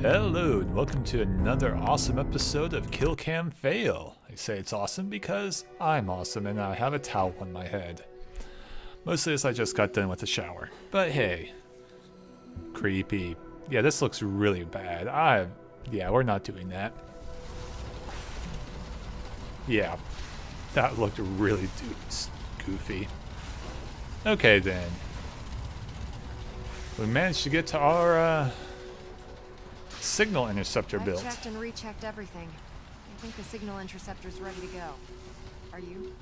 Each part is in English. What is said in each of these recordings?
Hello and welcome to another awesome episode of Kill Cam Fail. I say it's awesome because I'm awesome and I have a towel on my head. Mostly as I just got done with the shower. But hey, creepy. Yeah, this looks really bad. Yeah, we're not doing that. Yeah, that looked really goofy. Okay then. We managed to get to our signal interceptor built. I checked and rechecked everything. I think the signal interceptor's ready to go. Are you?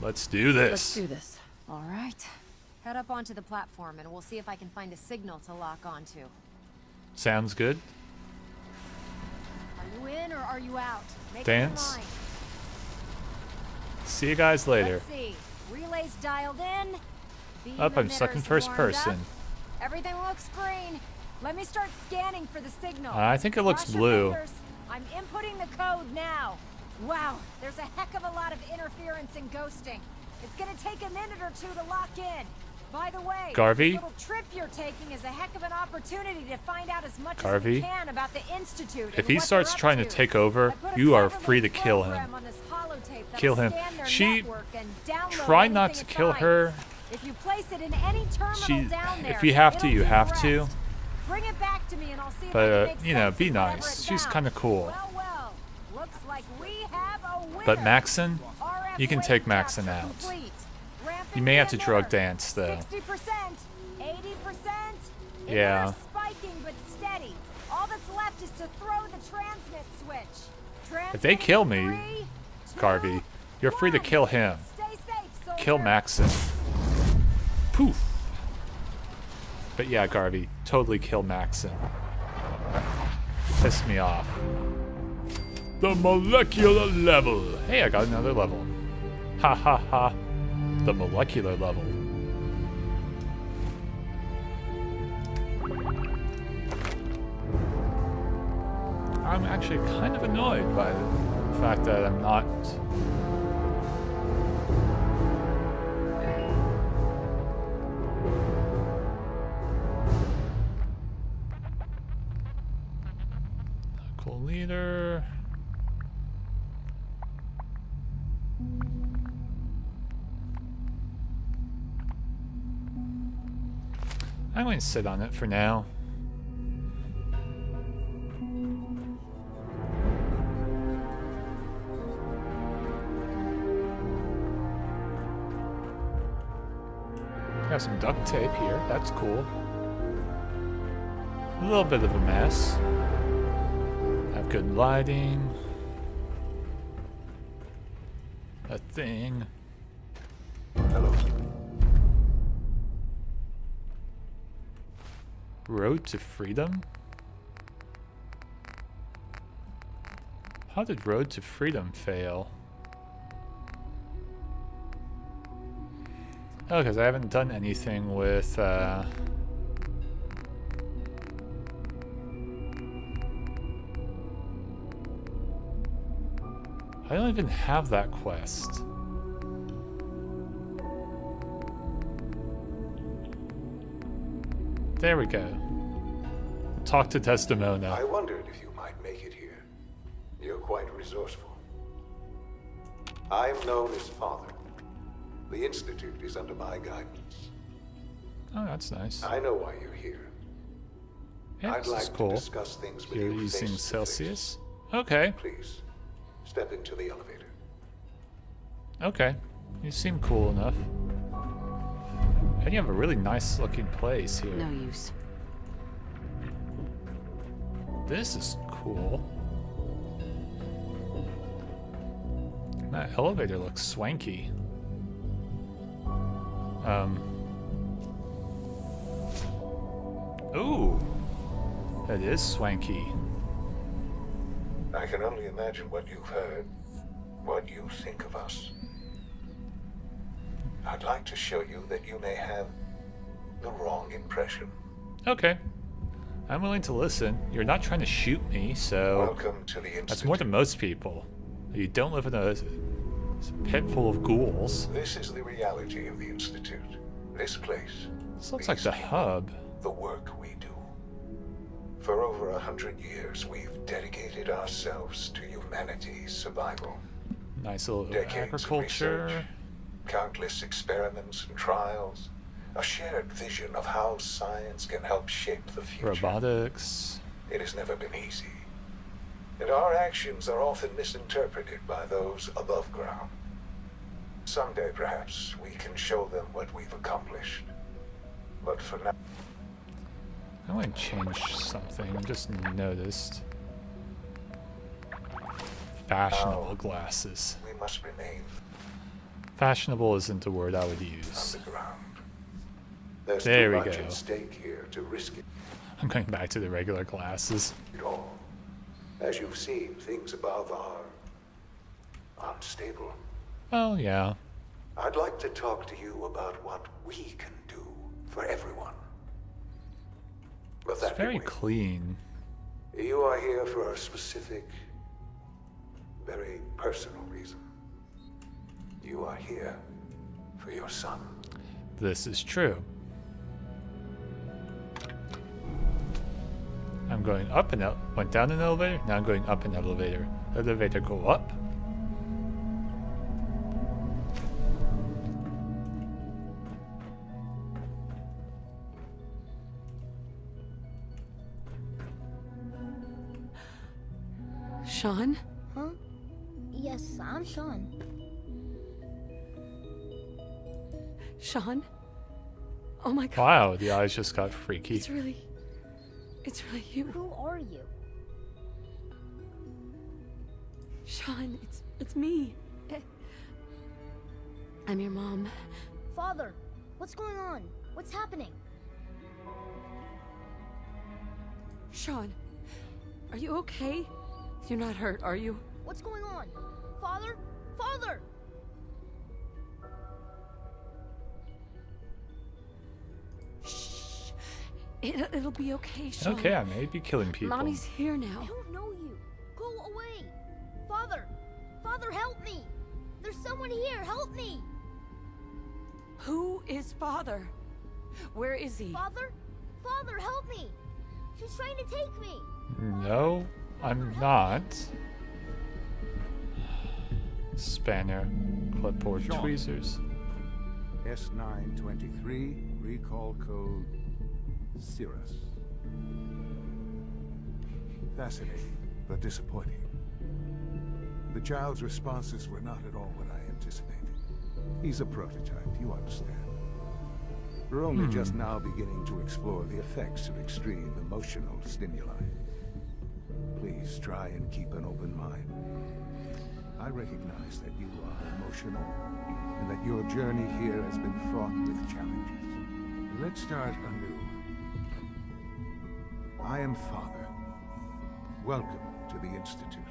Let's do this. Let's do this. All right. Head up onto the platform and we'll see if I can find a signal to lock onto. Sounds good. Are you in or are you out? Make Dance. up your mind. See you guys later. Let's see. Relays dialed in. Beam I'm stuck in emitters first warmed person. up. Everything looks green. Let me start scanning for the signal. I think it looks Cross your blue. fingers. I'm inputting the code now. Wow, there's a heck of a lot of interference and ghosting. It's gonna take a minute or two to lock in. By the way, Garvey? this little trip you're taking is a heck of an opportunity to find out as much as Garvey? we can about the Institute. If and he what starts they're trying up to take over, I put a you are clever free to little kill him. program on this holotape that'll Kill him. scan their She network and download try not anything to it kill finds. her. If you place it in any terminal down there, If you have to, it'll you do the have to. rest. Bring it back to me and I'll see if I But, can make you know, sense be of whatever nice. it She's found. kind of cool. Well, looks like we have a winner. But Maxon, RF you can wave take Maxon capture out. complete. Ramping You may have to the drug emitter. dance, though. 60%, 80%. Yeah. Emitter's spiking but steady. All that's left is to throw the transmit switch. If they kill me, Transmitting 3, Garvey, 2, you're free to 1. kill him. Stay safe, Kill soldier. Maxon. Poof. But yeah, Garvey, totally kill Maxon. Piss me off. The molecular level. Hey, I got another level. Ha ha ha. The molecular level. I'm actually kind of annoyed by the fact that I'm not... Cool leader. I'm going to sit on it for now. Got some duct tape here. That's cool. A little bit of a mess. Have good lighting. A thing. Hello. Road to Freedom? How did Road to Freedom fail? Oh, because I haven't done anything with, I don't even have that quest. There we go. Talk to Desdemona. I wondered if you might make it here. You're quite resourceful. I'm known as Father. The Institute is under my guidance. Oh, that's nice. I know why you're here. Yeah, I'd this like is cool. to discuss things with You're you using face to Celsius? Okay, face. Please, step into the elevator. okay. You seem cool enough. And you have a really nice looking place here. No use. This is cool. That elevator looks swanky. Ooh. That is swanky. I can only imagine what you've heard, what you think of us. I'd like to show you that you may have the wrong impression. Okay. I'm willing to listen. You're not trying to shoot me, so... Welcome to the Institute. That's more than most people. You don't live in a pit full of ghouls. This is the reality of the Institute. This place. This looks these like the people, hub. The work we do. over 100 years, we've dedicated ourselves to humanity's survival. Nice little Decades of agriculture. research, countless experiments and trials, a shared vision of how science can help shape the future. Robotics. It has never been easy. And our actions are often misinterpreted by those above ground. Someday, perhaps, we can show them what we've accomplished. But for now... I want to change something. I just noticed. Fashionable glasses. we must remain Fashionable isn't the word I would use. underground. There's There too we much go. at stake here to risk it I'm going back to the regular glasses. all. As you've seen, things above are unstable. Oh, yeah. I'd like to talk to you about what we can do for everyone. But It's that very way, clean. you are here for a specific, very personal reason. You are here for your son. This is true. I'm going up and out. Went down an elevator. Now I'm going up an elevator. Elevator go up. Sean? Huh? Yes, I'm Sean. Sean? Oh my god. Wow, the eyes just got freaky. It's really you. Who are you? Sean, it's me. I'm your mom. Father, what's going on? What's happening? Sean, are you okay? You're not hurt, are you? What's going on? Father? Father! Shh. It'll be okay, Sean. Okay, I may be killing people. Mommy's here I now. don't know you. Go away. Father! Father, help me! There's someone here. Help me! Who is father? Where is he? Father? Father, help me! She's trying to take me! No, I'm not. Spanner, clipboard, Sean. tweezers. S923, recall code Cirrus. Fascinating, but disappointing. The child's responses were not at all what I anticipated. He's a prototype, you understand. We're only just now beginning to explore the effects of extreme emotional stimuli. Please try and keep an open mind. I recognize that you are emotional, and that your journey here has been fraught with challenges. Let's start anew. I am Father. Welcome to the Institute.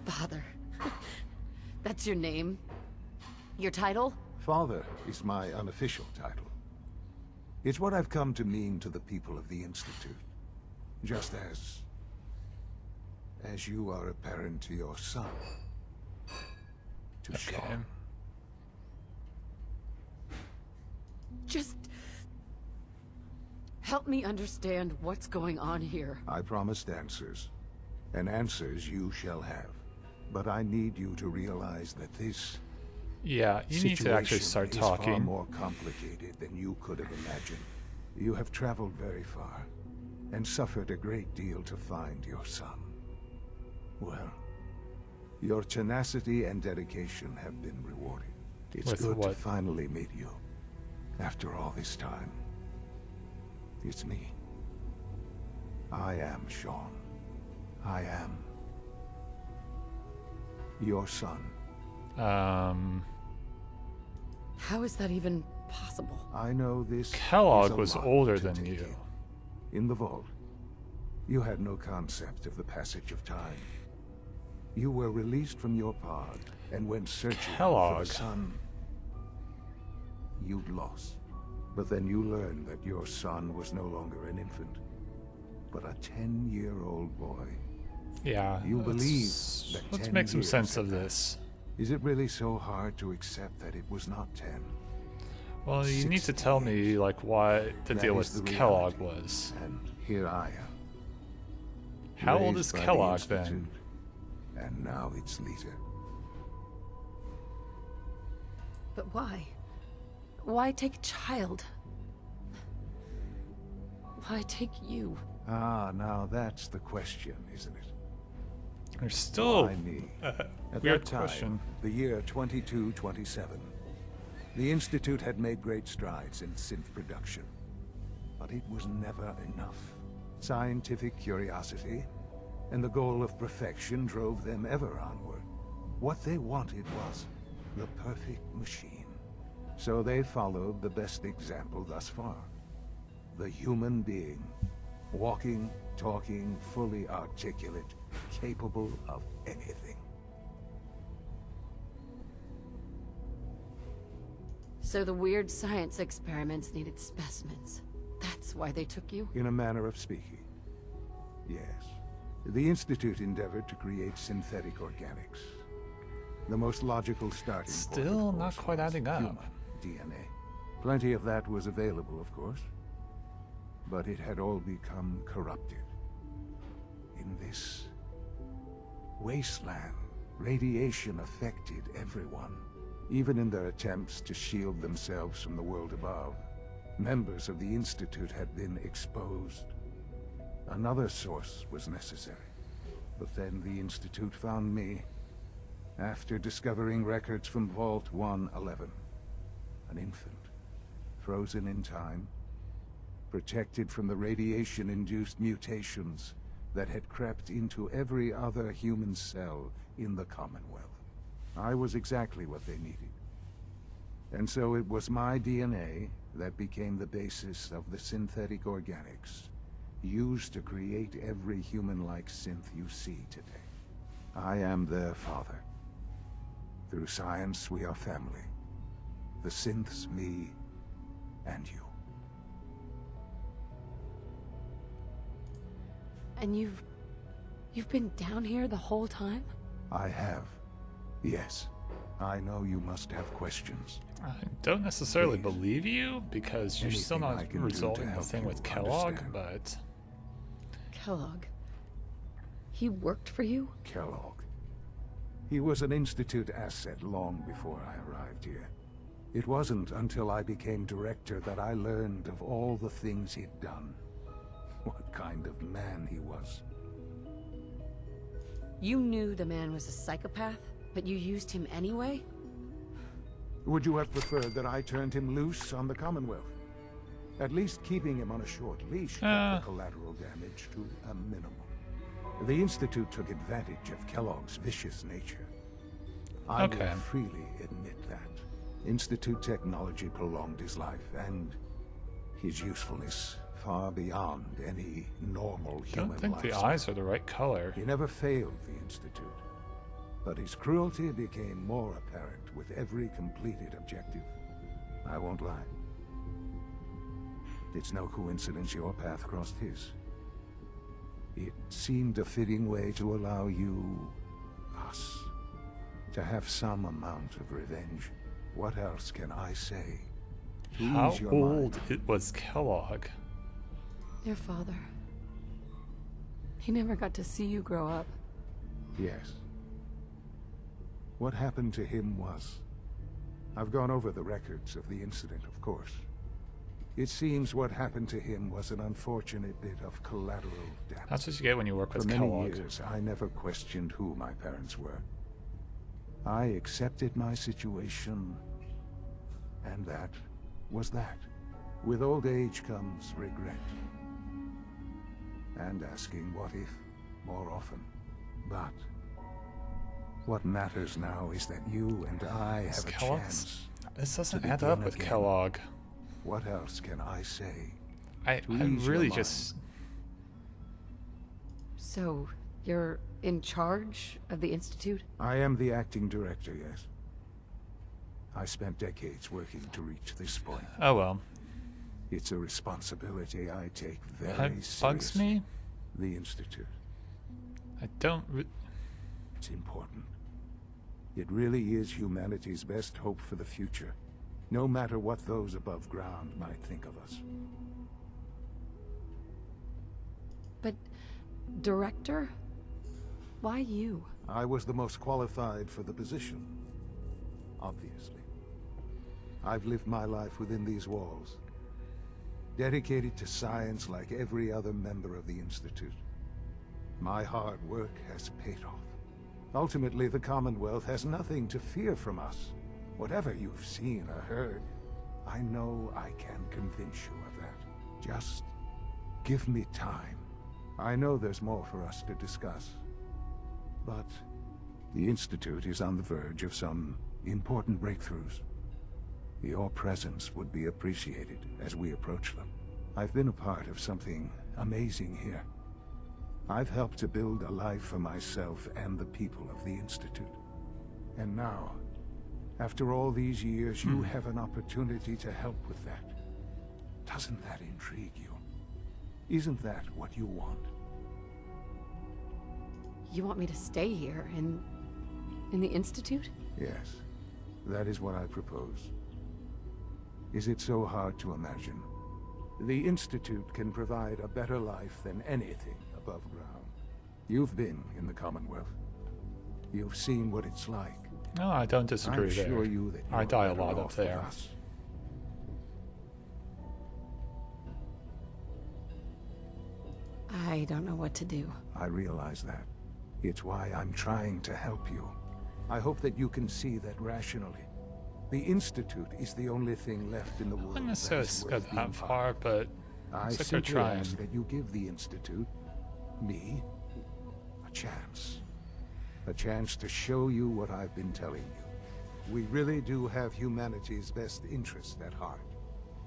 Father. That's your name? Your title? Father is my unofficial title. It's what I've come to mean to the people of the Institute. Just as you are a parent to your son. To Okay. Sean. Just help me understand what's going on here. I promised answers, and answers you shall have. But I need you to realize that this Yeah, you need to actually situation start is far talking. more complicated than you could have imagined. You have traveled very far, and suffered a great deal to find your son. Well, your tenacity and dedication have been rewarded. It's With good to what? finally meet you, after all this time. It's me. I am Sean. I am your son. How is that even possible? I know this. Kellogg is a was lot older to than take you. In the vault, you had no concept of the passage of time. You were released from your pod and went searching for Kellogg. the son you'd lost. But then you learned that your son was no longer an infant, but a 10-year-old boy. Yeah, You believe let's- that let's 10 make some years sense had of this. Is it really so hard to accept that it was not 10? Well, you need to 60 tell me, years. like, what the That deal is with the Kellogg reality. was. And here I am. How old Raised is by the Kellogg then? Institute, and now its leader. But why? Why take a child? Why take you? Ah, now that's the question, isn't it? There's still Why me? At weird that time, question. the year 2227, the Institute had made great strides in synth production. But it was never enough. Scientific curiosity and the goal of perfection drove them ever onward. What they wanted was the perfect machine. So they followed the best example thus far. The human being. Walking, talking, fully articulate, capable of anything. So the weird science experiments needed specimens. That's why they took you? In a manner of speaking. Yes. The Institute endeavored to create synthetic organics. The most logical starting point, Still of not course, quite was adding up. human DNA. Plenty of that was available, of course. But it had all become corrupted. In this wasteland, radiation affected everyone. Even in their attempts to shield themselves from the world above, members of the Institute had been exposed. Another source was necessary. But then the Institute found me, after discovering records from Vault 111. An infant, frozen in time, protected from the radiation-induced mutations that had crept into every other human cell in the Commonwealth. I was exactly what they needed. And so it was my DNA that became the basis of the synthetic organics used to create every human-like synth you see today. I am their father. Through science, we are family. The synths, me, and you. And you've been down here the whole time? I have. Yes. I know you must have questions. I don't necessarily Please. believe you, because you're still Anything not I can do to resolving the help thing you with Kellogg, understand. but... Kellogg. He worked for you? Kellogg. He was an Institute asset long before I arrived here. It wasn't until I became director that I learned of all the things he'd done. What kind of man he was. You knew the man was a psychopath, but you used him anyway? Would you have preferred that I turned him loose on the Commonwealth? At least keeping him on a short leash kept the collateral damage to a minimum. The Institute took advantage of Kellogg's vicious nature. I Okay. will freely admit that. Institute technology prolonged his life, and his usefulness far beyond any normal I human don't think the lifespan. eyes are the right color. He never failed the Institute, but his cruelty became more apparent with every completed objective. I won't lie. It's no coincidence your path crossed his. It seemed a fitting way to allow you, us, to have some amount of revenge. What else can I say? To How ease your old mind. it was Kellogg? Your father. He never got to see you grow up. Yes. What happened to him was... I've gone over the records of the incident, of course. It seems what happened to him was an unfortunate bit of collateral damage. That's what you get when you work For with many Kellogg. years, I never questioned who my parents were. I accepted my situation, and that was that. With old age comes regret. And asking what if more often. But what matters now is that you and I Is have a Kellogg's? chance. This doesn't to add up begin with again. Kellogg. What else can I say? I To ease your really mind. just... So, you're in charge of the Institute? I am the acting director, yes. I spent decades working to reach this point. Oh well. It's a responsibility I take very That bugs seriously. me. The Institute. I don't... It's important. It really is humanity's best hope for the future. no matter what those above ground might think of us. But, Director? Why you? I was the most qualified for the position, obviously. I've lived my life within these walls, dedicated to science like every other member of the Institute. My hard work has paid off. Ultimately, the Commonwealth has nothing to fear from us. Whatever you've seen or heard, I know I can convince you of that. Just give me time. I know there's more for us to discuss. But the Institute is on the verge of some important breakthroughs. Your presence would be appreciated as we approach them. I've been a part of something amazing here. I've helped to build a life for myself and the people of the Institute. And now, after all these years, you have an opportunity to help with that. Doesn't that intrigue you? Isn't that what you want? You want me to stay here, in the Institute? Yes, that is what I propose. Is it so hard to imagine? The Institute can provide a better life than anything above ground. You've been in the Commonwealth. You've seen what it's like. No, I don't disagree I'm there. sure you that I you're die a better lot up off with there. us. I don't know what to do. I realize that. It's why I'm trying to help you. I hope that you can see that rationally. The Institute is the only thing left in the world. I wouldn't that necessarily is go worth being that far, part but of. I looks like they're simply trying. ask that you give the Institute, me, a chance. A chance to show you what I've been telling you. We really do have humanity's best interest at heart.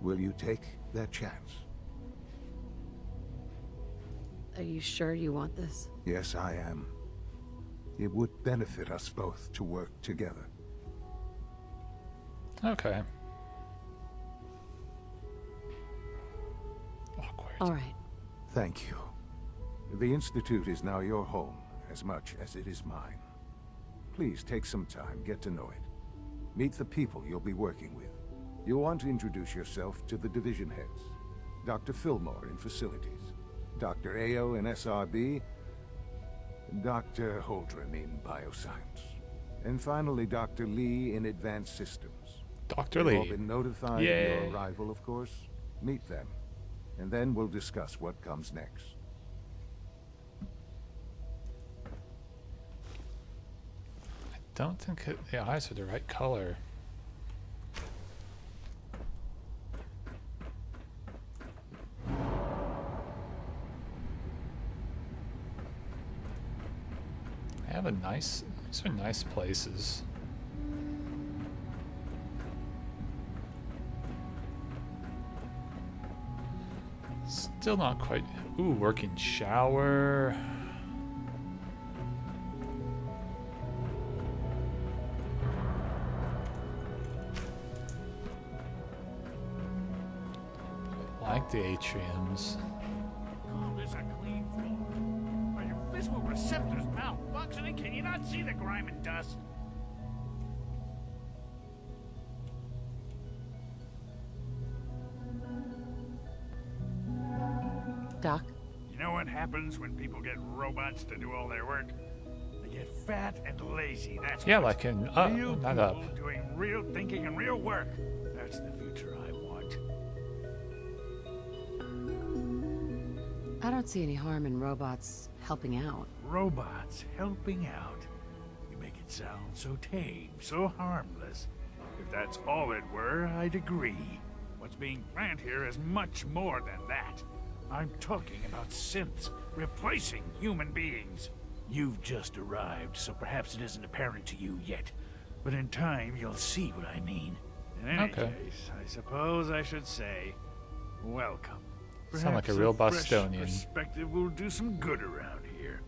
Will you take that chance? Are you sure you want this? Yes, I am. It would benefit us both to work together. Okay. Awkward. All right. Thank you. The Institute is now your home, as much as it is mine. Please take some time, get to know it. Meet the people you'll be working with. You'll want to introduce yourself to the division heads. Dr. Fillmore in Facilities, Dr. Ayo in SRB, Dr. Holdren in Bioscience, and finally Dr. Lee in Advanced Systems. Dr. They've all Lee. been notified of Yay. your arrival, of course. Meet them, and then we'll discuss what comes next. Don't think the eyes are the right color. They have a nice, these are nice places. Still not quite, ooh, working shower. Like the atriums. Oh, there's a clean floor. Are your visible receptors malfunctioning? Can you not see the grime and dust? Doc? You know what happens when people get robots to do all their work? They get fat and lazy. That's Yeah, what. like in Real not people up. doing real thinking and real work. That's the future I want. I don't see any harm in robots helping out. Robots helping out. You make it sound so tame, so harmless. If that's all it were, I'd agree. What's being planned here is much more than that. I'm talking about synths replacing human beings. You've just arrived, so perhaps it isn't apparent to you yet. But in time, you'll see what I mean. In any Okay. case, I suppose I should say, welcome. Sound like a Perhaps real fresh Bostonian. perspective will do some good around here.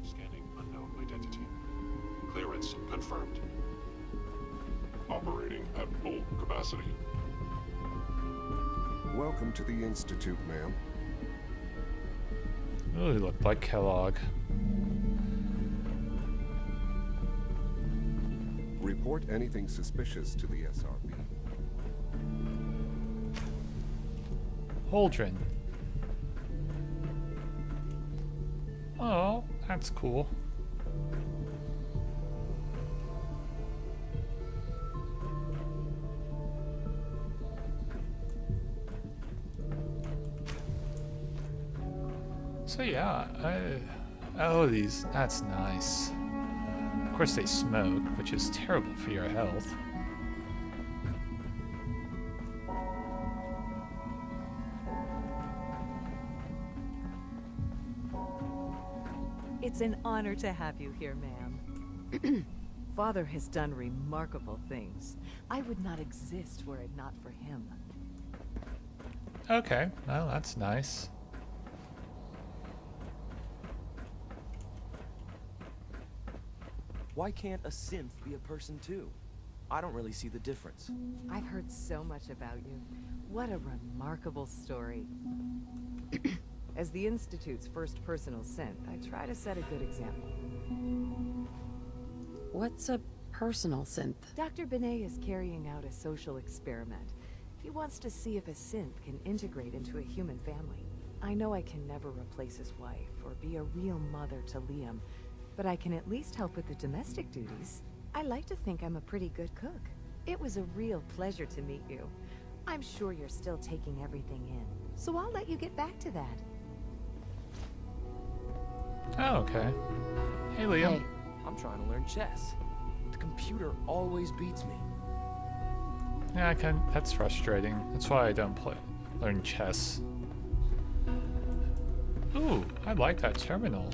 Scanning unknown identity. Clearance confirmed. Operating at full capacity. Welcome to the Institute, ma'am. Oh, they look like Kellogg. Report anything suspicious to the SRB. Holdren. Oh, that's cool. So yeah, oh, that's nice. Of course they smoke, which is terrible for your health. It's an honor to have you here, ma'am. Father has done remarkable things. I would not exist were it not for him. Okay, well, that's nice. Why can't a synth be a person too? I don't really see the difference. I've heard so much about you. What a remarkable story. As the Institute's first personal synth, I try to set a good example. What's a personal synth? Dr. Benet is carrying out a social experiment. He wants to see if a synth can integrate into a human family. I know I can never replace his wife or be a real mother to Liam, but I can at least help with the domestic duties. I like to think I'm a pretty good cook. It was a real pleasure to meet you. I'm sure you're still taking everything in, so I'll let you get back to that. Oh, okay. Hey, Liam. Hey, I'm trying to learn chess. The computer always beats me. Yeah, that's frustrating. That's why I don't learn chess. Ooh, I like that terminal.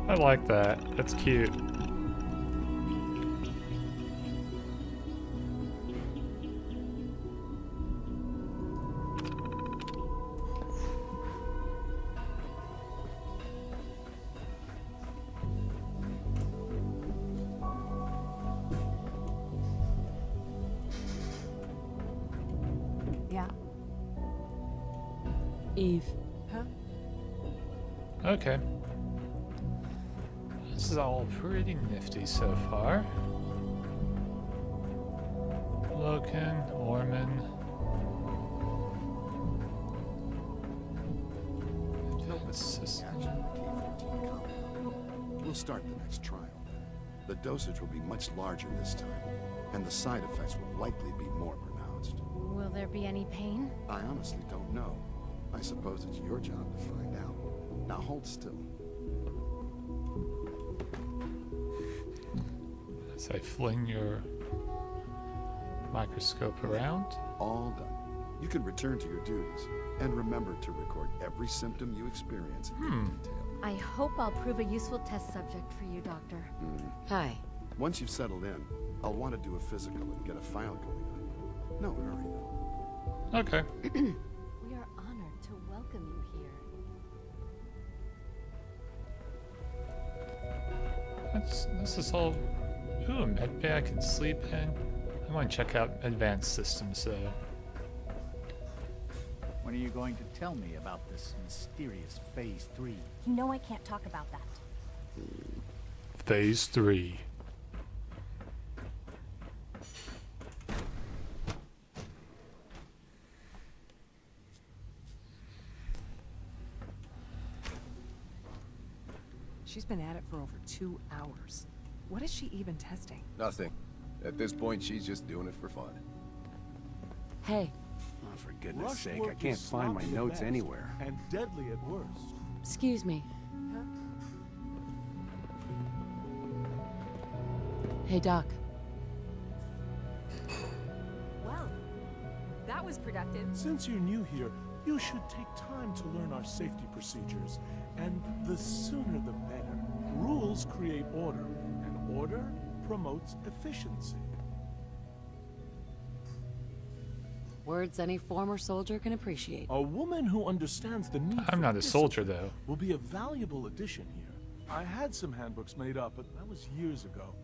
I like that. That's cute. Yeah? Eve. Huh? Okay. This is all pretty nifty so far. Loken, Orman. We'll start the next trial then. The dosage will be much larger this time, and the side effects will likely be more pronounced. Will there be any pain? I honestly don't know. I suppose it's your job to find out. Now hold still. As I fling your microscope around. All done. You can return to your duties, and remember to record every symptom you experience in detail. I hope I'll prove a useful test subject for you, Doctor. Hi. Once you've settled in, I'll want to do a physical and get a file going on you. No hurry, though. Okay. We are honored to welcome you here. This is all... Ooh, a med bay I can sleep in. I want to check out advanced systems, though. When are you going to tell me about this mysterious Phase 3? You know I can't talk about that. Phase 3. She's been at it for over 2 hours. What is she even testing? Nothing. At this point, she's just doing it for fun. Hey. Oh, for goodness sake, I can't find my notes anywhere. And deadly at worst. Excuse me. Huh? Hey, Doc. Well, that was productive. Since you're new here, you should take time to learn our safety procedures. And the sooner the better. Rules create order, and order promotes efficiency. Words any former soldier can appreciate. A woman who understands the need I'm for not a soldier, discipline though. will be a valuable addition here. I had some handbooks made up, but that was years ago.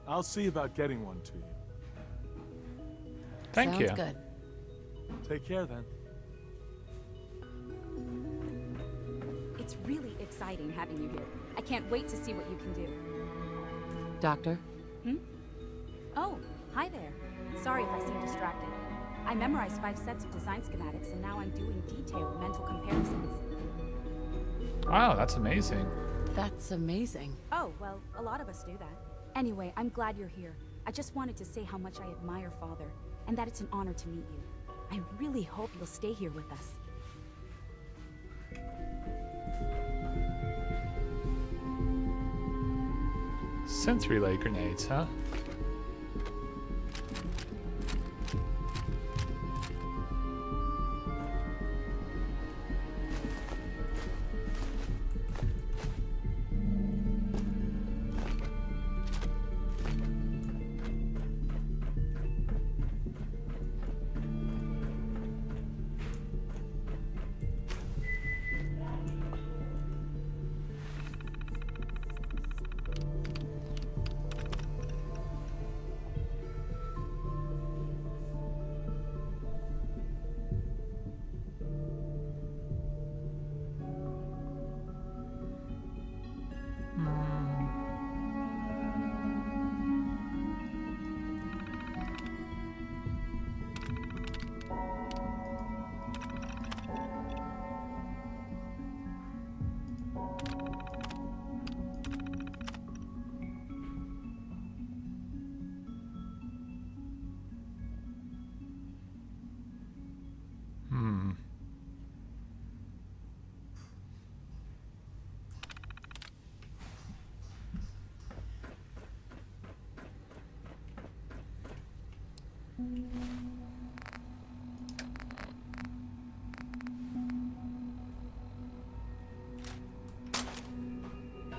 I'll see about getting one to you. Thank you. Sounds good. Take care then. It's really exciting having you here. I can't wait to see what you can do. Doctor? Oh, hi there. Sorry if I seem distracted. I memorized 5 sets of design schematics, and now I'm doing detailed mental comparisons. Wow, that's amazing. That's amazing. Oh, well, a lot of us do that. Anyway, I'm glad you're here. I just wanted to say how much I admire Father, and that it's an honor to meet you. I really hope you'll stay here with us. Synth relay grenades, huh?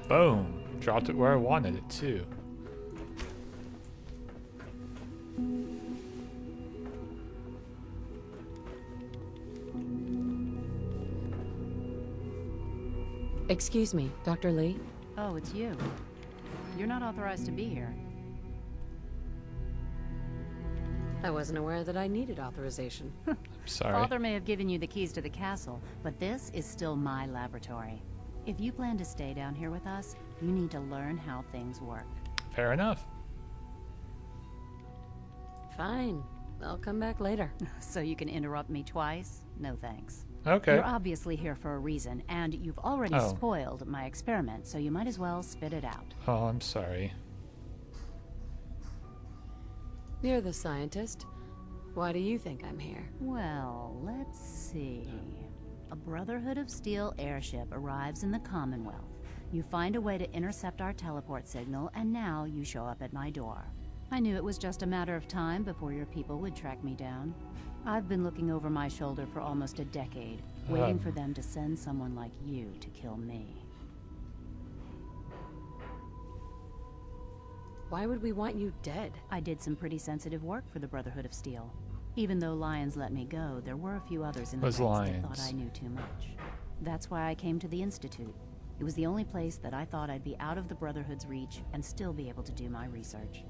Boom. Dropped it where I wanted it too. Excuse me, Dr. Lee? Oh, it's you. You're not authorized to be here. I wasn't aware that I needed authorization. Sorry. Father may have given you the keys to the castle, but this is still my laboratory. If you plan to stay down here with us, you need to learn how things work. Fair enough. Fine. I'll come back later. So you can interrupt me twice? No thanks. Okay. You're obviously here for a reason, and you've already spoiled my experiment, so you might as well spit it out. Oh, I'm sorry. You're the scientist. Why do you think I'm here? Well, let's see. A Brotherhood of Steel airship arrives in the Commonwealth. You find a way to intercept our teleport signal, and now you show up at my door. I knew it was just a matter of time before your people would track me down. I've been looking over my shoulder for almost a decade, waiting for them to send someone like you to kill me. Why would we want you dead? I did some pretty sensitive work for the Brotherhood of Steel. Even though Lyons let me go, there were a few others in the ranks that thought I knew too much. That's why I came to the Institute. It was the only place that I thought I'd be out of the Brotherhood's reach and still be able to do my research.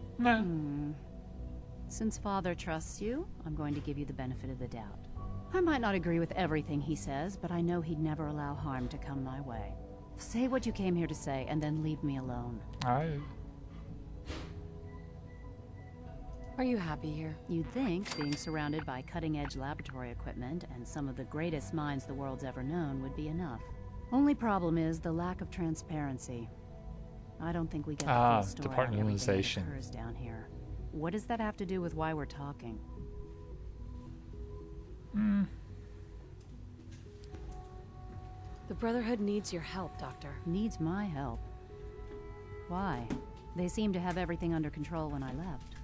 Since Father trusts you, I'm going to give you the benefit of the doubt. I might not agree with everything he says, but I know he'd never allow harm to come my way. Say what you came here to say, and then leave me alone. Are you happy here? You'd think being surrounded by cutting-edge laboratory equipment and some of the greatest minds the world's ever known would be enough. Only problem is the lack of transparency. I don't think we get the full story on everything that occurs down here. What does that have to do with why we're talking? The Brotherhood needs your help, Doctor. Needs my help? Why? They seemed to have everything under control when I left.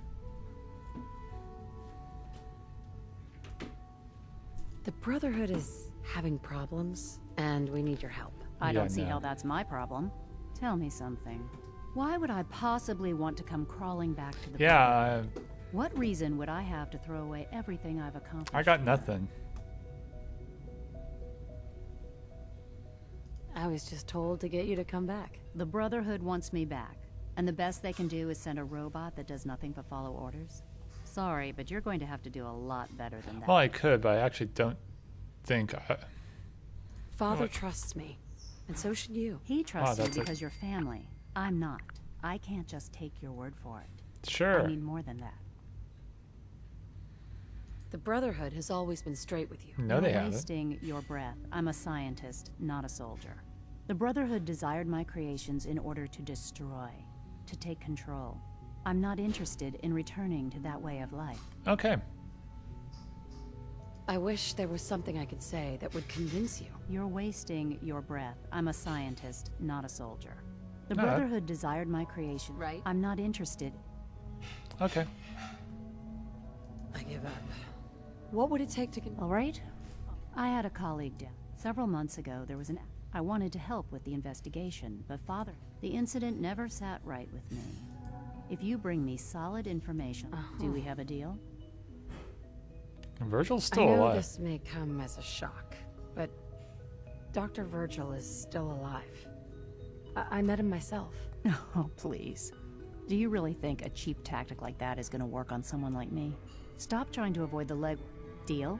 The Brotherhood is having problems, and we need your help. I don't see how that's my problem. Tell me something. Why would I possibly want to come crawling back to the Brotherhood? What reason would I have to throw away everything I've accomplished? I got nothing. I was just told to get you to come back. The Brotherhood wants me back. And the best they can do is send a robot that does nothing but follow orders? Sorry, but you're going to have to do a lot better than that. Well, I could, but I actually don't think Father trusts me, and so should you. He trusts you that's because you're family. I'm not. I can't just take your word for it. Sure. I need more than that. The Brotherhood has always been straight with you. No, You're they haven't. wasting your breath. I'm a scientist, not a soldier. The Brotherhood desired my creations in order to destroy, to take control. I'm not interested in returning to that way of life. Okay. I wish there was something I could say that would convince you. You're wasting your breath. I'm a scientist, not a soldier. The No. Brotherhood desired my creation. Right. I'm not interested. Okay. I give up. What would it take to All right. I had a colleague down. Several months ago, there was I wanted to help with the investigation, but Father, the incident never sat right with me. If you bring me solid information, do we have a deal? Virgil's I still know alive. this may come as a shock, but Dr. Virgil is still alive. I met him myself. Oh, please. Do you really think a cheap tactic like that is going to work on someone like me? Stop trying to avoid the leg. Deal?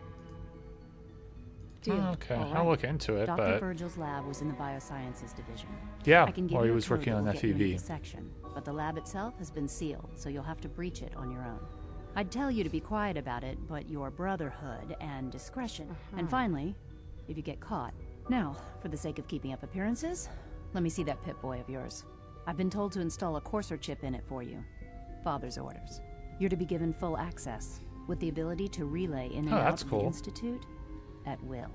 Okay, All I'll right. look into it, Dr. but Virgil's lab was in the Biosciences division. Yeah, I can give or you he a was code working that on will get you into FEV. the section, but the lab itself has been sealed, so you'll have to breach it on your own. I'd tell you to be quiet about it, but your Brotherhood and discretion. And finally, if you get caught. Now, for the sake of keeping up appearances, let me see that Pip-Boy of yours. I've been told to install a Courser chip in it for you. Father's orders. You're to be given full access, with the ability to relay in and out that's of cool. the Institute at will.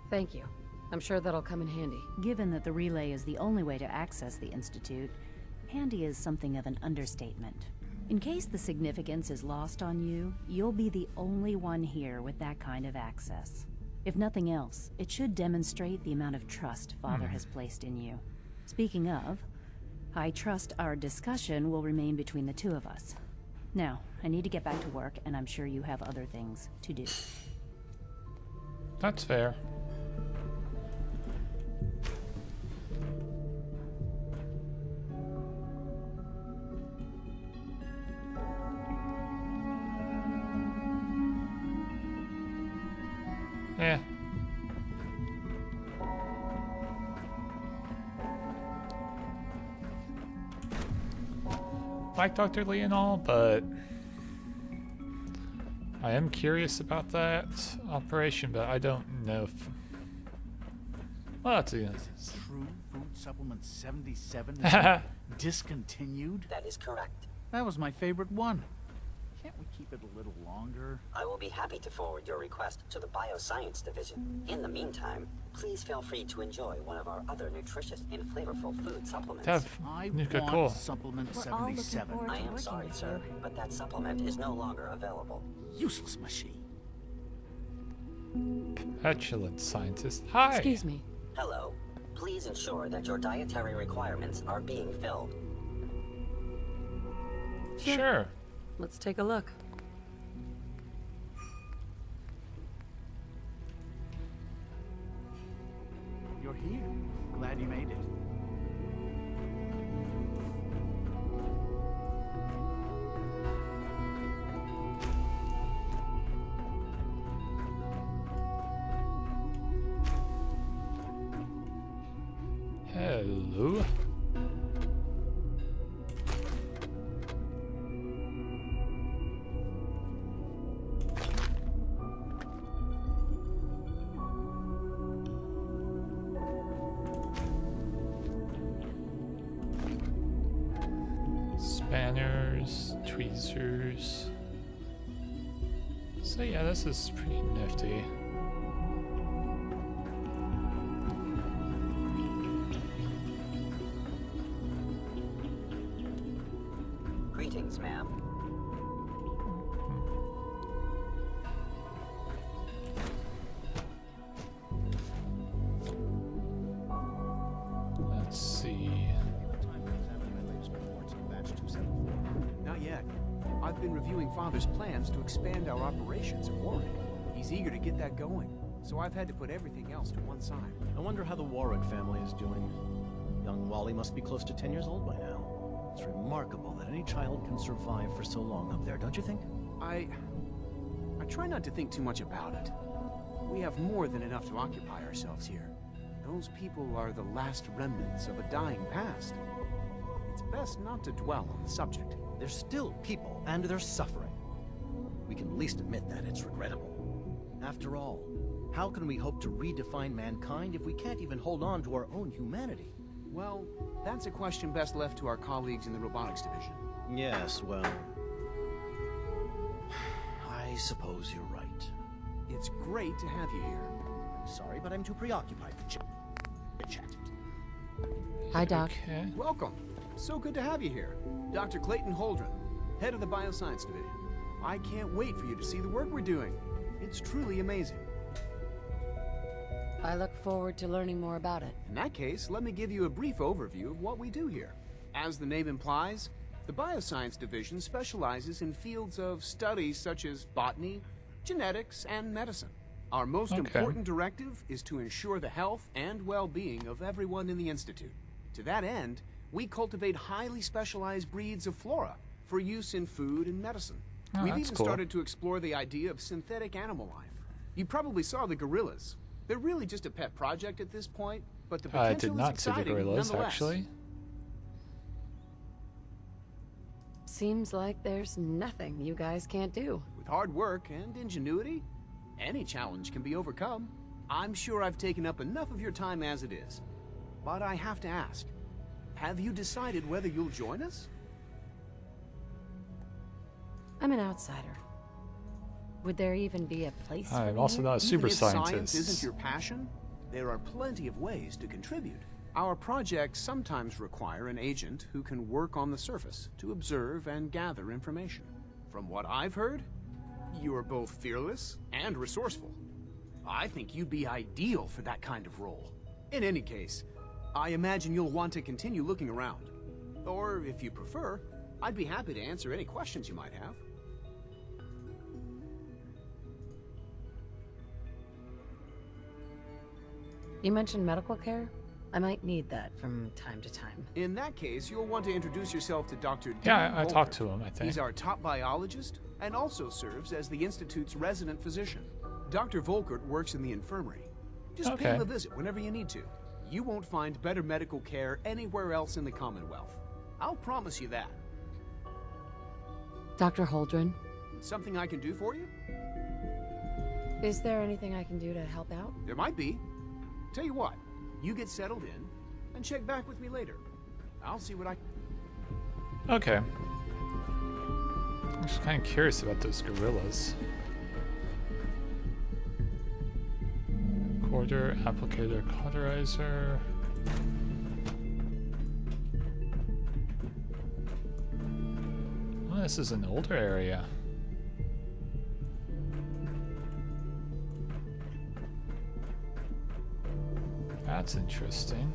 Thank you. I'm sure that'll come in handy. Given that the relay is the only way to access the Institute, handy is something of an understatement. In case the significance is lost on you, you'll be the only one here with that kind of access. If nothing else, it should demonstrate the amount of trust Father has placed in you. Speaking of, I trust our discussion will remain between the two of us. Now, I need to get back to work, and I'm sure you have other things to do. That's fair. Yeah. Like Dr. Lee and all, but I am curious about that operation, but I don't know if... Well, that's True Food Supplement 77 is discontinued? That is correct. That was my favorite one. Can't we keep it a little longer? I will be happy to forward your request to the Bioscience Division. In the meantime, please feel free to enjoy one of our other nutritious and flavorful food supplements. I Nuka want cool. Supplement We're all looking 77. forward to I am sorry, sir, but that supplement is no longer available. Useless machine. Petulant scientist. Hi. Excuse me. Hello. Please ensure that your dietary requirements are being filled. Sure. Let's take a look. You're here. Glad you made it. Hello. Spanners, tweezers. So yeah, this is pretty nifty. Greetings, ma'am. Let's see. Not yet. I've been reviewing Father's plans to expand our operations at Warwick. He's eager to get that going, so I've had to put everything else to one side. I wonder how the Warwick family is doing. Young Wally must be close to 10 years old by now. It's remarkable that any child can survive for so long up there, don't you think? I try not to think too much about it. We have more than enough to occupy ourselves here. Those people are the last remnants of a dying past. It's best not to dwell on the subject. They're still people, and they're suffering. We can at least admit that it's regrettable. After all, how can we hope to redefine mankind if we can't even hold on to our own humanity? Well, that's a question best left to our colleagues in the robotics division. Yes, well... I suppose you're right. It's great to have you here. I'm sorry, but I'm too preoccupied to chat. Hi, Doc. Okay. Welcome. So good to have you here. Dr. Clayton Holdren, head of the Bioscience Division. I can't wait for you to see the work we're doing. It's truly amazing. I look forward to learning more about it. In that case, let me give you a brief overview of what we do here. As the name implies, the Bioscience Division specializes in fields of study such as botany, genetics, and medicine. Our most important directive is to ensure the health and well-being of everyone in the Institute. To that end, we cultivate highly specialized breeds of flora for use in food and medicine. We've even started to explore the idea of synthetic animal life. You probably saw the gorillas. They're really just a pet project at this point, but the potential I did not is see the exciting gorillas, nonetheless. actually. Seems like there's nothing you guys can't do. With hard work and ingenuity, any challenge can be overcome. I'm sure I've taken up enough of your time as it is. But I have to ask, have you decided whether you'll join us? I'm an outsider. Would there even be a place for I'm me also here? not a super Even if scientist. science isn't your passion, there are plenty of ways to contribute. Our projects sometimes require an agent who can work on the surface to observe and gather information. From what I've heard, you are both fearless and resourceful. I think you'd be ideal for that kind of role. In any case, I imagine you'll want to continue looking around. Or, if you prefer, I'd be happy to answer any questions you might have. You mentioned medical care? I might need that from time to time. In that case, you'll want to introduce yourself to Dr. Yeah, Dean I talked Volkert. to him, I think. He's our top biologist and also serves as the Institute's resident physician. Dr. Volkert works in the infirmary. Just pay him a visit whenever you need to. You won't find better medical care anywhere else in the Commonwealth. I'll promise you that. Dr. Holdren, Something I can do for you? is there anything I can do to help out? There might be. Tell you what, you get settled in and check back with me later. I'll see what I... Okay. I'm just kind of curious about those gorillas. Recorder, applicator, cauterizer. Oh, this is an older area. That's interesting.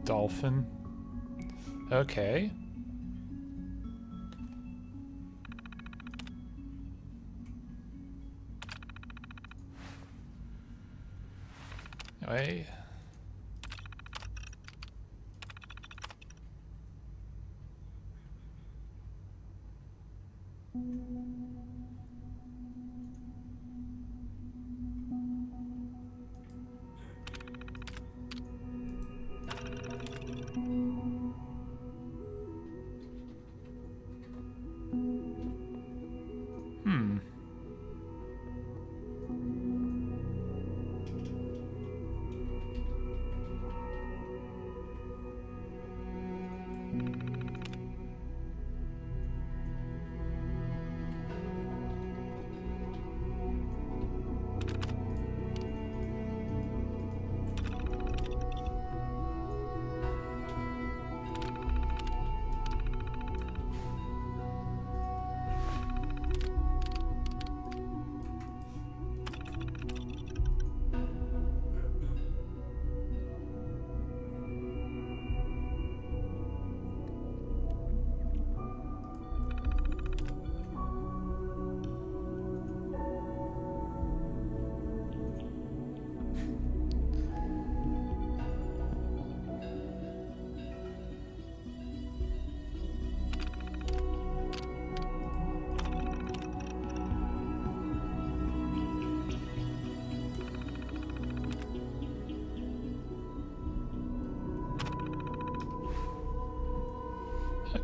Dolphin. Okay. Wait.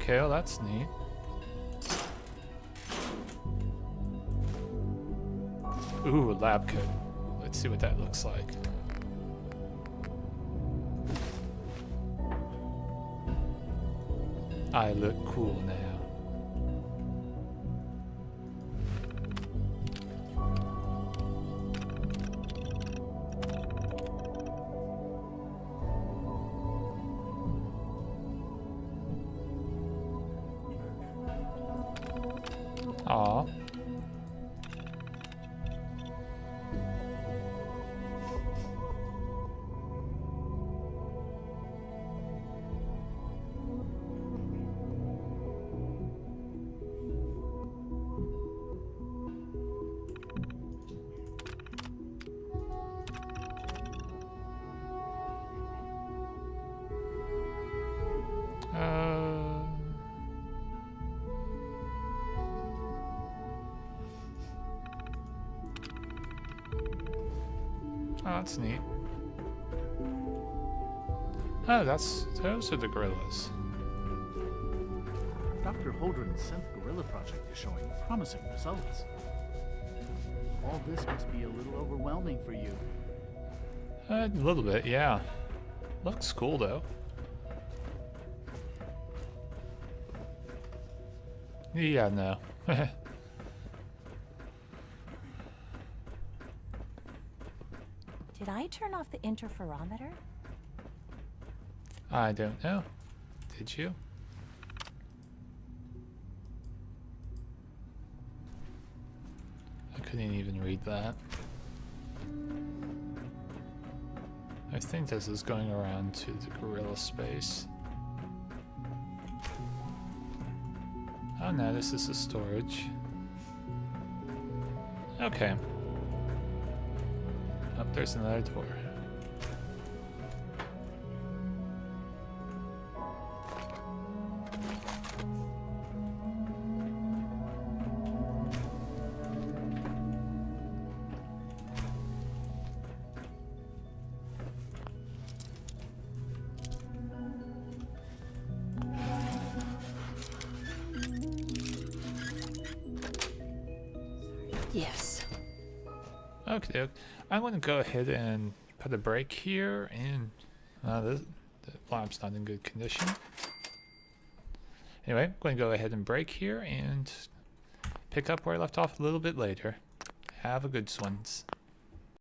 Okay, well that's neat. Ooh, lab coat. Let's see what that looks like. I look cool now. Aw. Oh, that's neat. Oh, those are the gorillas. Dr. Holdren's synth gorilla project is showing promising results. All this must be a little overwhelming for you. A little bit, yeah. Looks cool though. Yeah, no. Did I turn off the interferometer? I don't know. Did you? I couldn't even read that. I think this is going around to the gorilla space. Oh no, this is the storage. Okay. Oh, there's another door. Yes. Okay, I'm going to go ahead and put a break here, and the lab's not in good condition. Anyway, I'm going to go ahead and break here and pick up where I left off a little bit later. Have a good ones.